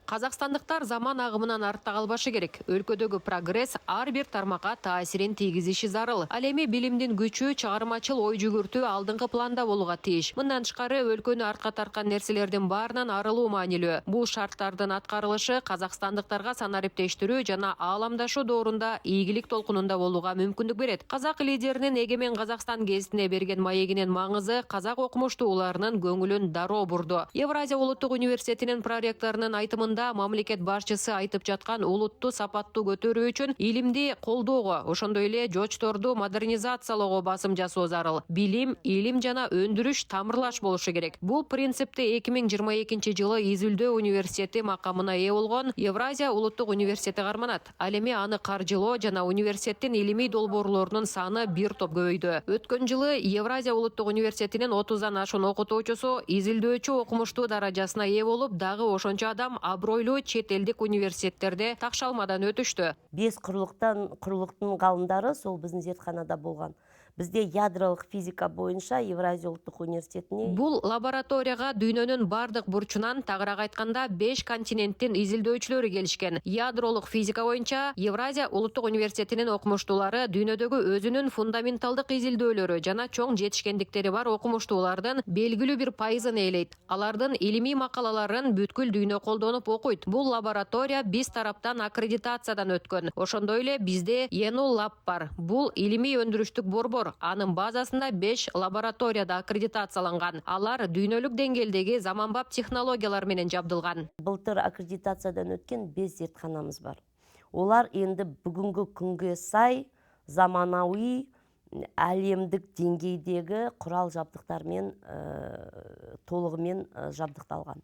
Қазақстандықтар заман ағымынан артта қалбашы керек. Өлкөдөгү прогресс ар бир тармакка таасирин тийгизиши зарыл. Ал эми билимдин күчү, чыгармачыл ой жүгүртүү алдыңкы планда болууга тийиш. Мындан тышкары өлкөнү артка тарткан нерселердин баарынан арылуу маанилүү. Бул шарттардын аткарылышы қазақстандықтарга санариптештирүү жана ааламдашуу доорунда ийгилик толкунунда болууга мүмкүндүк берет. Казак лидеринин Эгемен Казакстан гезитине берген маегинин маңызы казак окумуштууларынын көңүлүн дароо бурду. Евразия улуттук университетинин проректорунун айтымында мамлекет башчысы айтып жаткан улутту сапаттуу көтөрүү үчүн илимди колдоого, ошондой эле жочторду модернизациялоого басым жасоо зарыл. Билим, илим жана өндүрүш тамырлаш болушу керек. Бул принципти 2022 жылы Изилдөө университети макамына ээ болгон Евразия улуттук университети карманат. Ал эми аны каржылоо жана университеттин илимий долбоорлорунун саны бир топ көбөйдү. Өткөн жылы Евразия улуттук университетинин 30дан ашуун окутуучусу изилдөөчү окумуштуу даражасына ээ болуп, дагы ошончо адам абройлуу чет элдик университеттерде такшалмадан өтүштү. 5 курлуктун галымдары сол биздин зертханада болгон. Бизде ядролук физика боюнча Евразия улуттук университетине Бул лабораторияга дүйнөнүн бардык бурчунан, тагыраак айтканда 5 континенттин изилдөөчүлөрү келишкен. Ядролук физика боюнча Евразия улуттук университетинин окумуштуулары дүйнөдөгү өзүнүн фундаменталдык изилдөөлөрү жана чоң жетишкендиктери бар окумуштуулардын белгилүү бир пайызын ээлейт. Алардын илимий макалаларын бүткүл дүйнө колдонуп окуйт. Бул лаборатория биз тараптан аккредитациядан өткөн. Ошондой эле бизде ENU Lab бар. Бул илимий өндүрүштүк борбор. Анын базасында 5 лабораторияда аккредитацияланган. Алар дүйнөлүк деңгээлдеги заманбап технологиялар менен жабдылган. былтыр аккредитациядан өткен 5 зертханамыз бар. Олар енді бүгүнкү күнгө сай заманауи әлемдик деңгейдеги курал жабдыктар менен толугу менен жабдыкталган.